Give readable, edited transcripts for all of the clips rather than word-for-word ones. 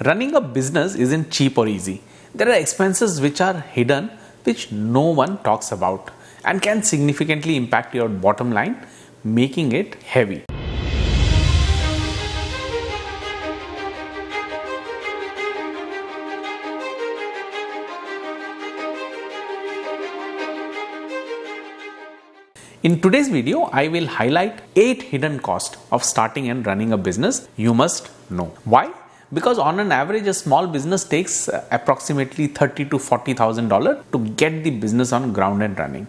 Running a business isn't cheap or easy. There are expenses which are hidden, which no one talks about, and can significantly impact your bottom line, making it heavy. In today's video, I will highlight 8 hidden costs of starting and running a business you must know. Why? Because on an average, a small business takes approximately $30,000 to $40,000 to get the business on ground and running.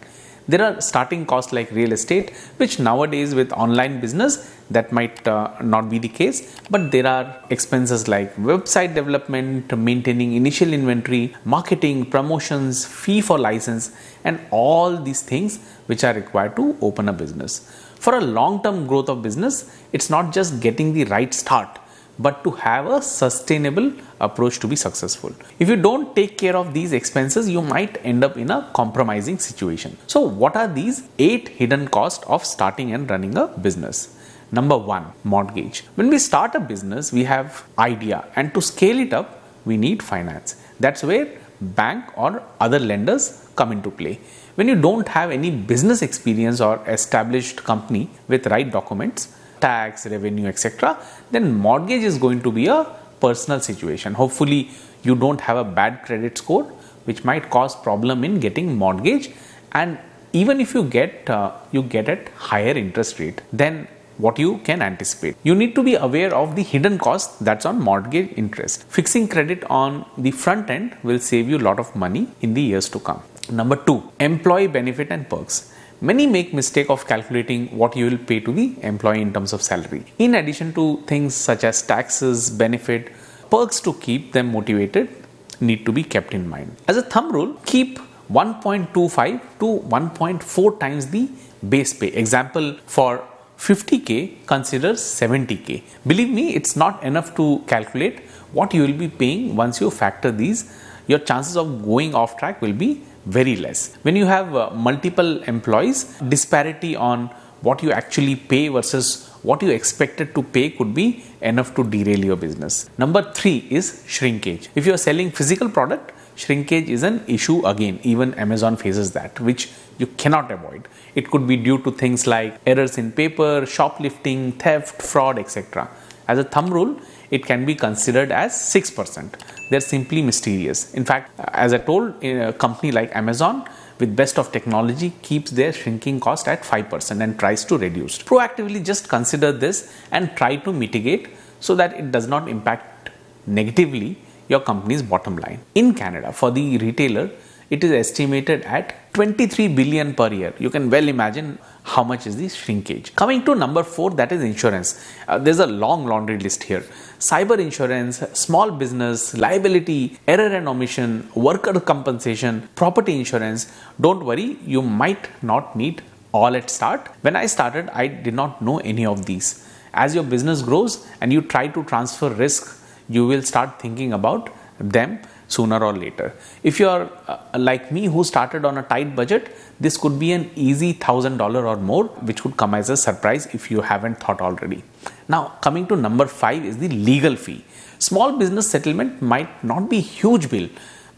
There are starting costs like real estate, which nowadays with online business that might not be the case, but there are expenses like website development, maintaining initial inventory, marketing, promotions, fee for license, and all these things which are required to open a business. For a long-term growth of business, it's not just getting the right start, but to have a sustainable approach to be successful. If you don't take care of these expenses, you might end up in a compromising situation. So what are these 8 hidden costs of starting and running a business? Number 1, mortgage. When we start a business, we have idea, and to scale it up, we need finance. That's where bank or other lenders come into play. When you don't have any business experience or established company with right documents, tax, revenue, etc., then mortgage is going to be a personal situation. Hopefully, you don't have a bad credit score, which might cause problem in getting mortgage. And even if you get at higher interest rate than what you can anticipate. You need to be aware of the hidden cost that's on mortgage interest. Fixing credit on the front end will save you a lot of money in the years to come. Number 2, employee benefit and perks. Many make mistake of calculating what you will pay to the employee in terms of salary. In addition to things such as taxes, benefit, perks to keep them motivated need to be kept in mind. As a thumb rule, keep 1.25 to 1.4 times the base pay. Example, for 50k, consider 70k. Believe me, it's not enough to calculate what you will be paying. Once you factor these, your chances of going off track will be very less. When you have multiple employees, disparity on what you actually pay versus what you expected to pay could be enough to derail your business. Number 3 is shrinkage. If you are selling physical product, shrinkage is an issue again. Even Amazon faces that, which you cannot avoid. It could be due to things like errors in paper, shoplifting, theft, fraud, etc. As a thumb rule, it can be considered as 6%. They're simply mysterious. In fact, as I told, a company like Amazon with best of technology keeps their shrinking cost at 5% and tries to reduce. Proactively just consider this and try to mitigate so that it does not impact negatively your company's bottom line. In Canada, for the retailer, it is estimated at 23 billion per year. You can well imagine how much is the shrinkage. Coming to number 4, that is insurance. There's a long laundry list here. Cyber insurance, small business, liability, error and omission, worker compensation, property insurance. Don't worry, you might not need all at start. When I started, I did not know any of these. As your business grows and you try to transfer risk, you will start thinking about them sooner or later. If you are like me who started on a tight budget, this could be an easy $1,000 or more, which could come as a surprise if you haven't thought already. Now, coming to number 5 is the legal fee. Small business settlement might not be a huge bill,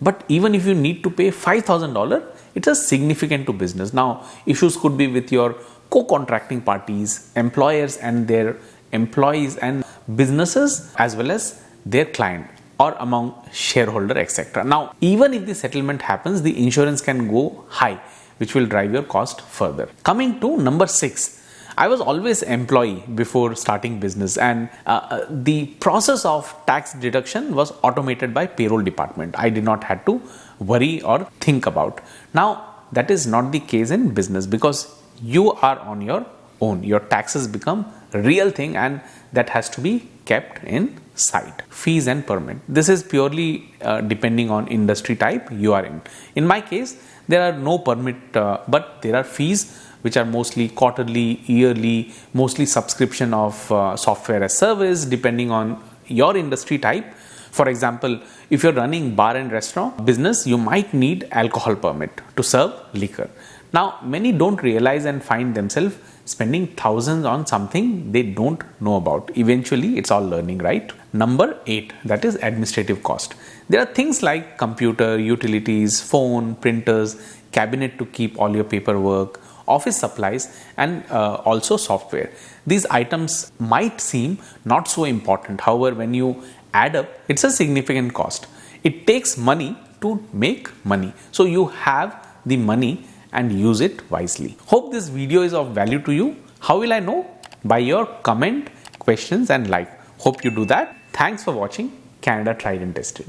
but even if you need to pay $5,000, it's a significant to business. Now, issues could be with your co-contracting parties, employers and their employees, and businesses as well as their client, or among shareholder, etc. Now, even if the settlement happens, the insurance can go high, which will drive your cost further. Coming to number 6, I was always employee before starting business, and the process of tax deduction was automated by payroll department. I did not have to worry or think about. Now, that is not the case in business because you are on your own. Your taxes become a real thing, and that has to be kept in sight. Fees and permit. This is purely depending on industry type you are in. In my case, there are no permit, but there are fees which are mostly quarterly, yearly, mostly subscription of software as service, depending on your industry type. For example, if you're running bar and restaurant business, you might need alcohol permit to serve liquor. Now, many don't realize and find themselves spending thousands on something they don't know about. Eventually, it's all learning, right? Number 8, that is administrative cost. There are things like computer, utilities, phone, printers, cabinet to keep all your paperwork, office supplies, and also software. These items might seem not so important. However, when you add up, it's a significant cost. It takes money to make money. So you have the money and use it wisely. Hope this video is of value to you. How will I know? By your comment, questions and like. Hope you do that. Thanks for watching Canada Tried and Tested.